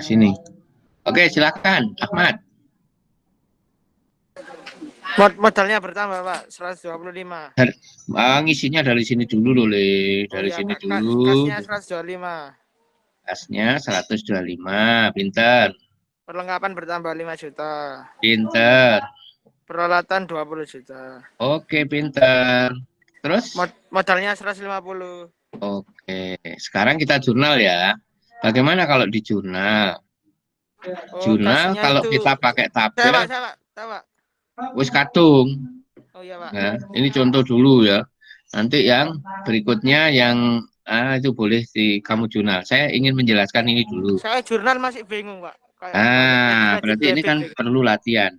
sini. Oke, silakan Ahmad. Modalnya bertambah, Pak. 125. Ngisinya dari sini dulu loh, Le. Dari sini dulu. Kasnya 125. Kasnya 125. Pinter. Perlengkapan bertambah 5 juta. Pinter. Peralatan 20 juta. Oke, pinter. Terus? Modalnya 150. Oke, sekarang kita jurnal ya. Bagaimana kalau di jurnal? Jurnal kalau itu... kita pakai tabel, saya, Pak. wis kadung. Oh iya, Pak. Ya, ini contoh dulu ya. Nanti yang berikutnya yang itu boleh di kamu jurnal. Saya ingin menjelaskan ini dulu. Saya jurnal masih bingung, Pak. Berarti ini kan perlu latihan.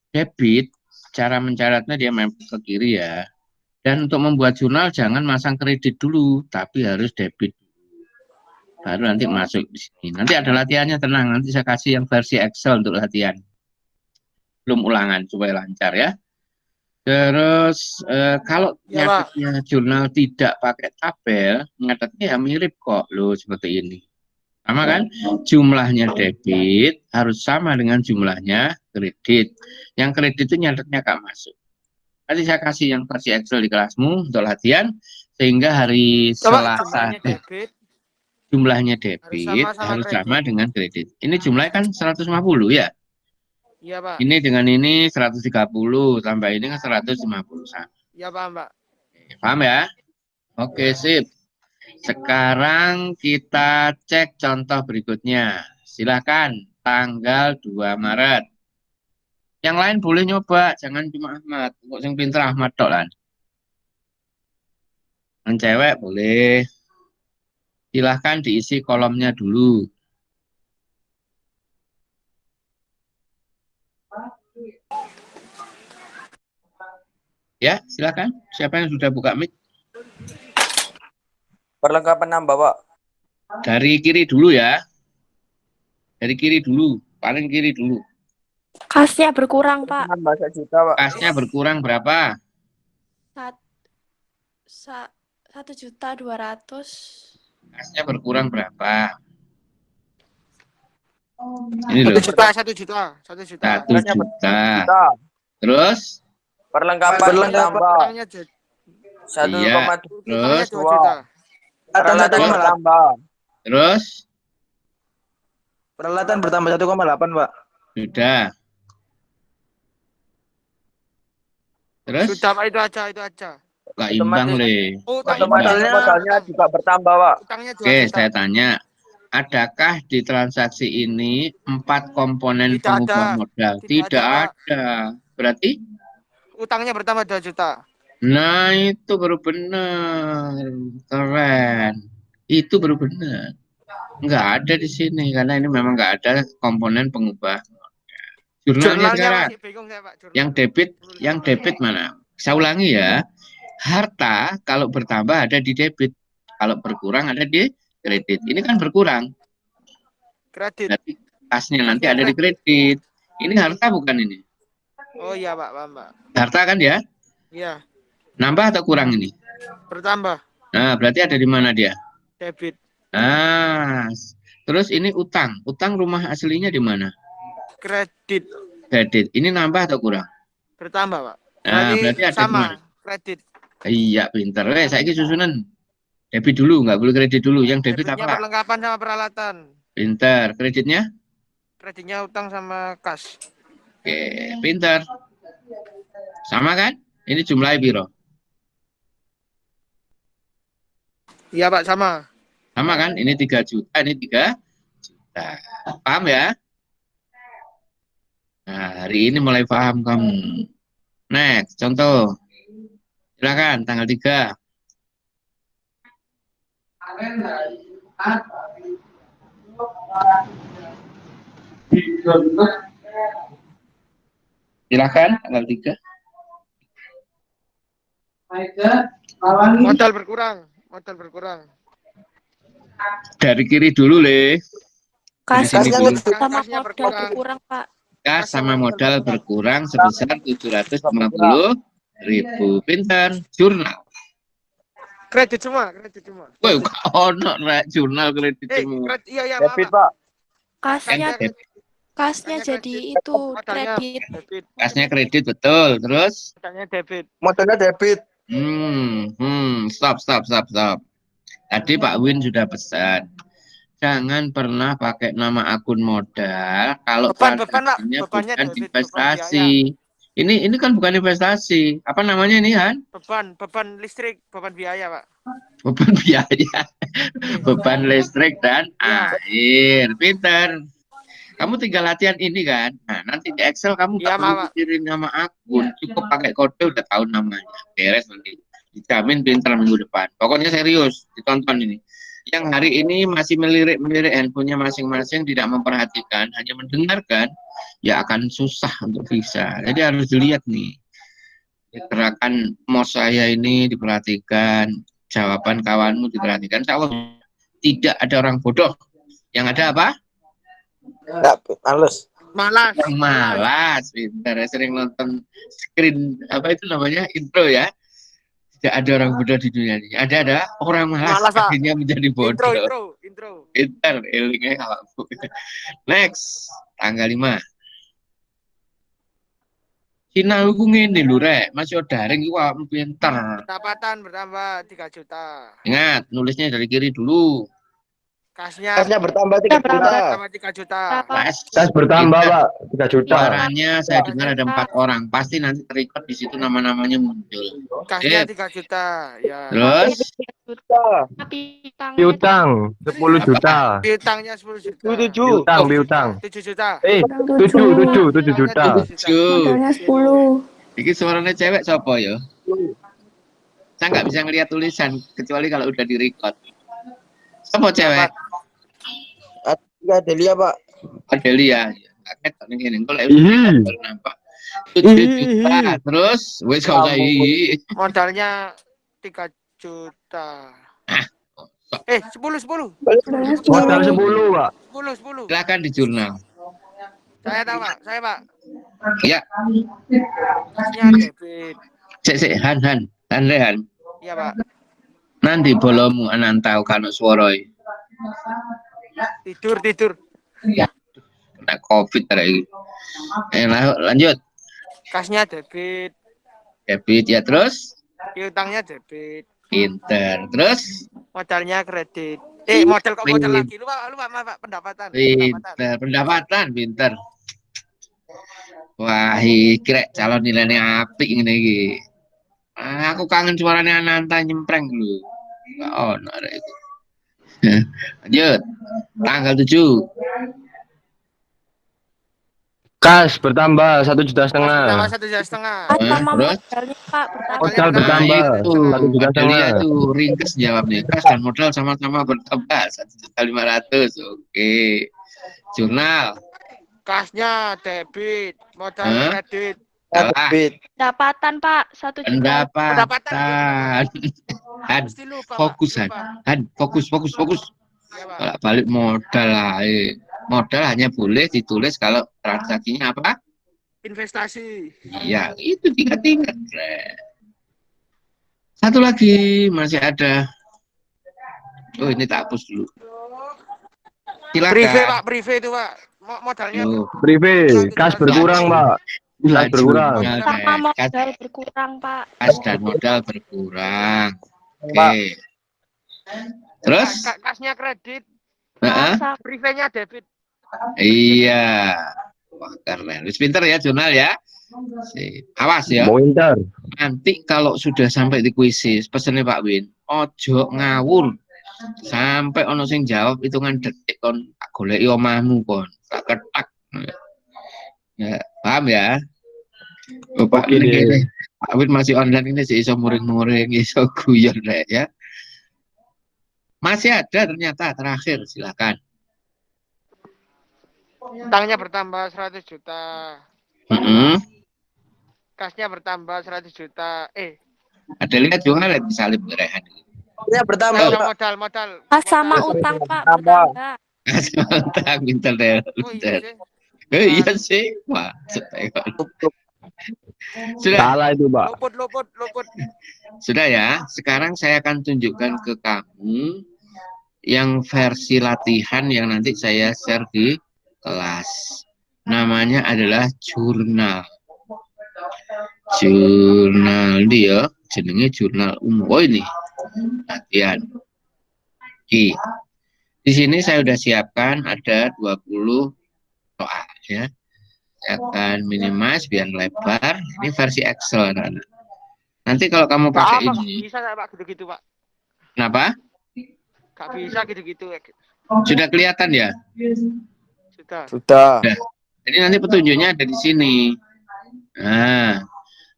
Debit, cara mencatatnya dia mepet ke kiri ya. Dan untuk membuat jurnal jangan masang kredit dulu, tapi harus debit. Baru nanti masuk di sini. Nanti ada latihannya, tenang. Nanti saya kasih yang versi Excel untuk latihan. Belum ulangan supaya lancar ya. Terus kalau nyatetnya jurnal tidak pakai tabel, nyatetnya ya mirip kok loh seperti ini. Sama kan? Jumlahnya debit harus sama dengan jumlahnya kredit. Yang kredit itu nyatetnya gak masuk. Nanti saya kasih yang versi Excel di kelasmu untuk latihan sehingga hari Selasa jumlahnya debit harus sama dengan kredit. Ini jumlahnya kan 150 ya? Iya, Pak. Ini dengan ini 130 tambah ini kan 150 sama. Iya, paham, Pak. Paham ya? Oke, sip. Sekarang kita cek contoh berikutnya. Silakan tanggal 2 Maret. Yang lain boleh nyoba, jangan cuma Ahmad. Kok yang pinter Ahmad tok lan. Yang cewek boleh. Silahkan diisi kolomnya dulu. Ya, silakan. Siapa yang sudah buka mic? Perlengkapan nambah, Pak. Dari kiri dulu ya. Dari kiri dulu. Paling kiri dulu. Kasnya berkurang, Pak. Nambah 1 juta, Pak. Kasnya berkurang berapa? 1.200.000. Kasnya berkurang berapa? Ini loh. 1 juta. 1 juta. 1 juta. Terus? Perlengkapan bertambah. 1,2 iya. Terus? Peralatan bertambah. Terus? Peralatan bertambah 1,8, Pak. Sudah. Terus? Sudah, Pak, itu aja. Gak imbang, Le. Modalnya juga bertambah, Pak. Oke, saya tanya. Adakah di transaksi ini 4 komponen pengubah modal? Tidak ada. Berarti? Utangnya bertambah 2 juta. Nah, itu baru benar. Keren. Itu baru benar. Nggak ada di sini karena ini memang nggak ada komponen pengubah. Jurnalnya sekarang. Yang debit mana? Saya ulangi ya. Harta kalau bertambah ada di debit, kalau berkurang ada di kredit. Ini kan berkurang. Kredit. Nanti kasnya nanti ada di kredit. Ini harta bukan ini? Oh iya, Pak, paham, Pak. Harta kan ya? Iya. Nambah atau kurang ini? Bertambah. Nah, berarti ada di mana dia? Debit. Nah, terus ini utang. Utang rumah aslinya di mana? Kredit. Kredit. Ini nambah atau kurang? Bertambah, Pak. Nah, berarti ada sama. Kredit. Iya, pinter. Saya ini susunan. Debit dulu, nggak boleh kredit dulu. Yang debit debitnya apa? Perlengkapan sama peralatan. Pinter. Kreditnya? Kreditnya utang sama kas. Oke, pinter. Sama kan? Ini jumlahnya biro. Iya, Pak, sama. Sama kan? Ini 3 juta, ini 3 juta. Paham ya? Nah, hari ini mulai paham kamu. Next, contoh. Silakan, tanggal 3. Silakan, tanggal 3. Modal berkurang. Dari kiri dulu, Le. Kasnya sama modal berkurang, Pak. Kas sama modal berkurang sebesar 750.000. Pinter. Jurnal. Kredit semua. Woi, ono jurnal kredit semua. Iya, Debit, Pak. Kasnya Kasnya jadi kredit. itu Modalnya kredit. debit. Kasnya kredit betul. Terus? Modalnya debit. Modalnya debit. Stop. Tadi Pak Win sudah pesan. Jangan pernah pakai nama akun modal kalau Beban, Pak. transaksinya Bebannya bukan debit, beban investasi. Ini kan bukan investasi. Apa namanya ini, Han? Beban listrik, beban biaya, Pak. Beban biaya, beban listrik dan Ya. air. Pinter. Kamu tinggal latihan ini kan. Nah, nanti di Excel kamu Iya, nggak perlu Pak. mikirin nama akun, cukup pakai kode udah tahu namanya. Beres nanti. Dijamin pinter minggu depan. Pokoknya serius, ditonton ini. Yang hari ini masih melirik-melirik handphonenya masing-masing, tidak memperhatikan, hanya mendengarkan, ya akan susah untuk bisa. Jadi harus dilihat nih. Gerakan mouse saya ini diperhatikan, jawaban kawanmu diperhatikan. Insya Allah tidak ada orang bodoh. Yang ada apa? Malas. Pintar, sering nonton screen apa itu namanya intro ya. Tidak ada orang bodoh di dunia ini. Ada orang malas akhirnya menjadi bodoh. Intro. Pintar, elingnya awakmu. Next, tanggal 5. Sinau ku ngene lho rek, masih daring iku awakmu pinter. Pendapatan bertambah 3 juta. Ingat, nulisnya dari kiri dulu. Kasnya bertambah 3 juta. bertambah 3 juta. Kas bertambah, Pak. 3 juta. Suaranya saya dengar ada 4 orang. Pasti nanti terikut di situ nama-namanya muncul. Kasnya 3 juta. Ya. Terus Piutang 10 juta. Piutangnya 10 juta. Piutang. 7 juta. 7 juta. 7. Ini suaranya cewek siapa ya? Saya nggak bisa ngelihat tulisan kecuali kalau udah di-record. Siapa cewek? Adelia, Pak. Adelia. Kaget ini kalau nampak. 7 juta. Terus wes kau saya. Modalnya 3 juta. 10. Modal 10, Pak. 10. Silakan di jurnal. Saya tahu, Pak. Pak. Ya. Kasnya debit. Cek Han. Iya, Pak. Nanti bolomu anan tahu kanu suaroi. Tidur. Ya. Kena COVID lagi. Lanjut. Kasnya debit. Ya terus. Piutangnya debit. Pinter. Terus. Modalnya kredit. Modal lagi. Lu Pak, pendapatan. Pinter. Wah, kira calon nilainya apik ngene iki. Aku kangen suaranya Ananta nyempreng dulu. Enggak ono arek itu. Lanjut. Tanggal 7. Kas bertambah 1,5 juta. Bertambah 1,5 juta. Terus Pak, Modal bertambah itu 1,5 juta. itu ringkes jawabnya. Kas dan modal sama-sama bertambah 1,5 juta. Oke. Jurnal. Kasnya debit, modal kredit. Debit. Pendapatan, Pak, 1 juta. Pendapatan. Han, fokus Han. Fokus. Kalau balik modal lah. Modal hanya boleh ditulis kalau transaksinya apa? Investasi. Iya, itu tingkat. Satu lagi masih ada. Oh, ini tak hapus dulu. Silakan. Prive itu, Pak. Modalnya Prive, kas berkurang, Pak. Kas berkurang. Sama modal berkurang, Pak. Kas dan modal berkurang. Oke. Terus? Kasnya kredit. Prive-nya debit. Iya. Wah, keren. Wis pinter ya jurnal ya. Awas ya. Pinter. Nanti kalau sudah sampai di kuisis, pesennya Pak Win, ojo ngawur. Sampai ono sing jawab hitungan detik kon tak goleki omahmu kon. Tak ketak. Ya, paham ya? Pak Win ini. Pak Win masih online ini sih iso muring-muring, iso guyon rek ya. Masih ada ternyata terakhir, silakan. Utangnya bertambah 100 juta. Kasnya bertambah 100 juta. Ada lihat juga lihat disalib berehan. Ya bertambah. Modal. Sama utang, Pak, bertambah. Utang internet. Iya sih. Wah, sudah. Salah itu, Pak. Luput. Sudah ya. Sekarang saya akan tunjukkan ke kamu yang versi latihan yang nanti saya share di kelas. Namanya adalah jurnal. Jurnal dia, jenenge jurnal umum. Oh ini, latihan. Oke. Di sini saya sudah siapkan ada 20 soal ya. Saya akan minimize biar lebar. Ini versi Excel, anak-anak. Nanti kalau kamu pakai Pak, ini, bisa saya Pak gitu-gitu Pak. kenapa? Gak bisa gitu-gitu. Sudah kelihatan ya? Sudah. Sudah. Jadi nanti petunjuknya ada di sini. Nah,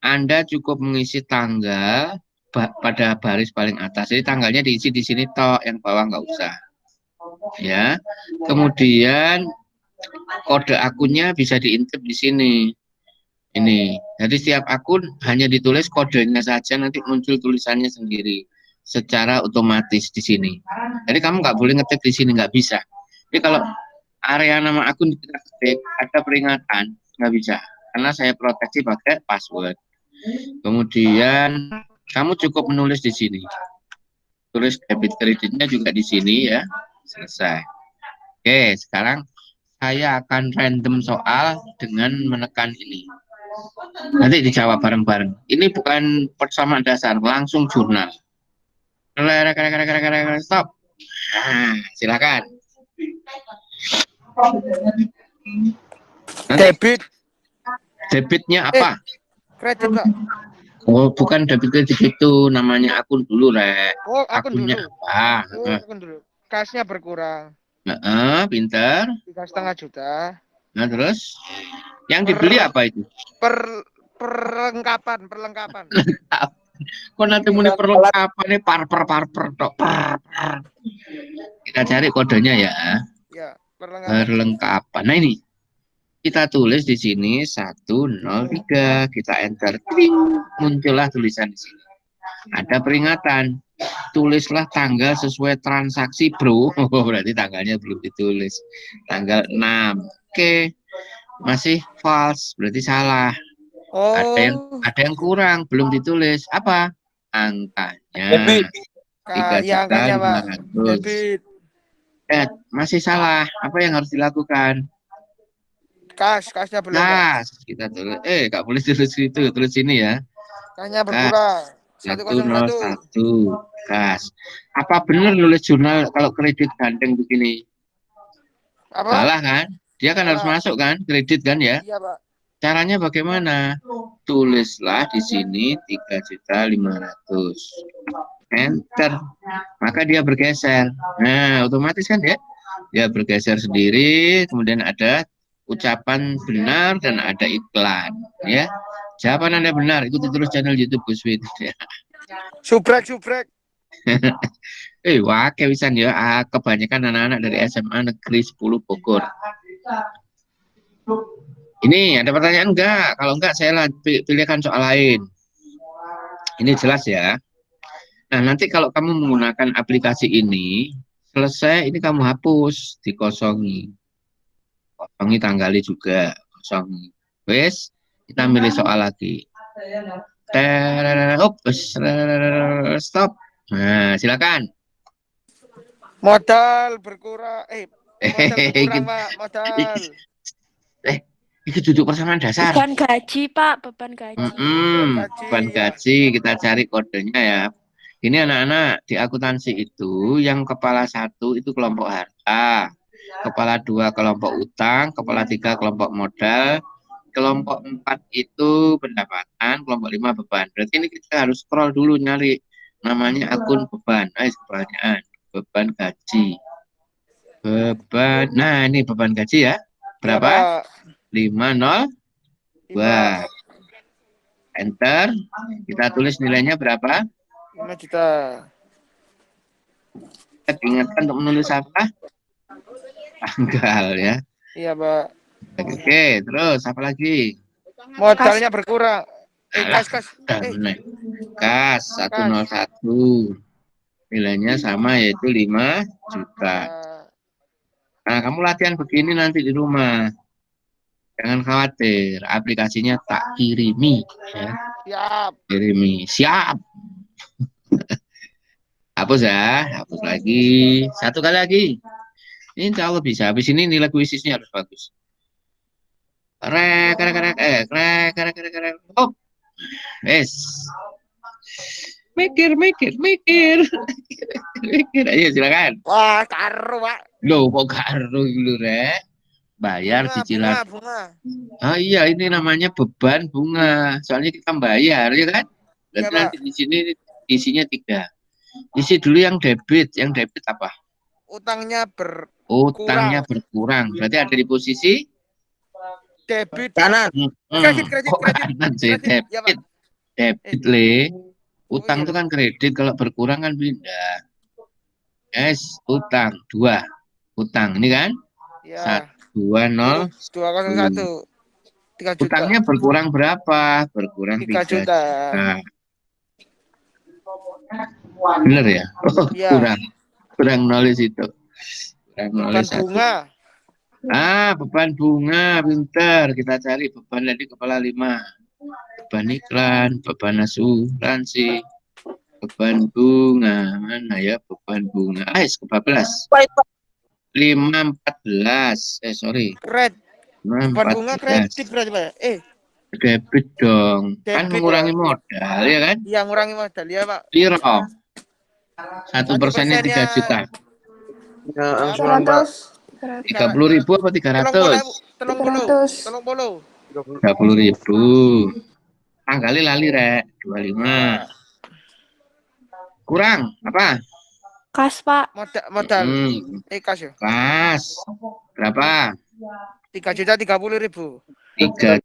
Anda cukup mengisi tanggal pada baris paling atas. Jadi tanggalnya diisi di sini toh, yang bawah nggak usah. Ya. Kemudian kode akunnya bisa diintip di sini. Ini. Jadi setiap akun hanya ditulis kodenya saja, nanti muncul tulisannya sendiri secara otomatis di sini. Jadi kamu nggak boleh ngetik di sini, nggak bisa. Jadi kalau area nama akun kita ketik ada peringatan, nggak bisa. Karena saya proteksi pakai password. Kemudian kamu cukup menulis di sini. Tulis debit kreditnya juga di sini ya. Selesai. Oke, sekarang saya akan random soal dengan menekan ini. Nanti dijawab bareng-bareng. Ini bukan persamaan dasar, langsung jurnal. Stop. Nah, silakan. Nanti debitnya apa? Kredit Pak. Oh, bukan debit kredit itu, namanya akun dulu, Rek. Oh, akun Akunnya dulu. apa? Oh, akun dulu. Kasnya berkurang. Pinter. 3,5 juta. Nah, terus yang dibeli apa itu? Perlengkapan. Kok nanti muni perlengkapan nih parper tok. Kita cari kodenya ya. Ya, perlengkapan. Perlengkapan. Nah ini kita tulis di sini 103, kita enter, Tring. Muncullah tulisan di sini. Ada peringatan. Tulislah tanggal sesuai transaksi, bro. Oh, berarti tanggalnya belum ditulis. Tanggal 6. Oke. Masih false, berarti salah. Oh. Ada yang kurang, belum ditulis. Apa? Angkanya. Debit. 3.500.000. Debit. Masih salah. Apa yang harus dilakukan? Kasnya belum. Kas. Kita tulis. Nggak boleh tulis itu. Tulis sini ya. Kasnya berkurang. 101. Kas. Apa benar nulis jurnal kalau kredit gandeng begini? Apa? Salah kan? Dia kan harus masuk kan? Kredit kan ya? Iya, Pak. Caranya bagaimana? Tulislah di sini 3.500.000. Enter. Maka dia bergeser. Nah, otomatis kan ya? Dia bergeser sendiri, kemudian ada ucapan benar dan ada iklan, ya. Jawaban Anda benar, ikuti terus channel YouTube Gus Win. Subrek. Wah, kewisan ya. Kebanyakan anak-anak dari SMA Negeri 10 Bogor. Ini ada pertanyaan enggak? Kalau enggak, saya pilihkan soal lain. Ini jelas ya. Nah, nanti kalau kamu menggunakan aplikasi ini, selesai ini kamu hapus, dikosongi. Kosongi tanggali juga, kosongi. Wes, kita milih soal lagi. Stop. Nah, silakan. Modal berkurang. Pak. Modal. Itu duduk persamaan dasar. Beban gaji, Pak. Beban gaji. Beban gaji. Kita cari kodenya ya. Ini anak-anak di akuntansi itu yang kepala 1 itu kelompok harta, kepala 2 kelompok utang, kepala 3 kelompok modal, kelompok 4 itu pendapatan, kelompok 5 beban. Berarti ini kita harus scroll dulu nyari namanya akun beban. Kebanyakan beban gaji. Beban. Nah, ini beban gaji ya. Berapa? 502. Enter. Kita tulis nilainya berapa? 5 juta. Ingatkan untuk menulis apa? Tanggal ya. Iya, Pak. Oke, terus apa lagi? Modalnya berkurang. Kas. Kas 101. Nilainya sama yaitu 5 juta. Nah, kamu latihan begini nanti di rumah. Jangan khawatir, aplikasinya tak kirimi ya. Siap. Kirimi. Siap. Hapus ya, hapus lagi. Satu kali lagi. Insya Allah bisa. Habis ini nilai kuisisnya harus bagus. Oh, es. Mikir. Ayo silakan. Wah, karo, Pak. Loh, kok karo dulu, Rek? Bayar cicilan. Bunga. Ah iya, ini namanya beban bunga. Soalnya kita bayar, ya kan? Dan Iya, nanti Pak. di sini isinya 3. Isi dulu yang debit. Yang debit apa? Utangnya Utangnya berkurang. Berarti ada di posisi debit. Kanan. Kredit. Kok kanan sih? Kredit. Ya, Pak. Debit, Le. Oh, Utang iya. itu kan kredit, kalau berkurang kan pindah. Utang 2. Utang ini kan? Ya. 120. 201. 3 juta. Utangnya berkurang berapa? Berkurang 3 3 juta. juta. Bener ya? Oh, Iya. kurang knowledge itu. Kurang Bukan knowledge satu. bunga. Beban bunga, pinter. Kita cari beban dari kepala 5. Beban iklan, beban asuransi, beban bunga. Mana ya beban bunga? Ke-14. 514. Sorry. Red. Beban bunga 514. kredit berarti, Pak. Debit dong. Kan Debit, mengurangi ya. modal, ya kan? Iya, ngurangi modal ya, Pak. Piro? 1%-nya 3 juta. Ya, angsuran, Pak. 30.000 apa 300? 30.000. Tanggalnya lali, Rek. 25. Kurang apa? Kas, Pak. Modal. Kas ya. Kas. Berapa? 3.030.000. 3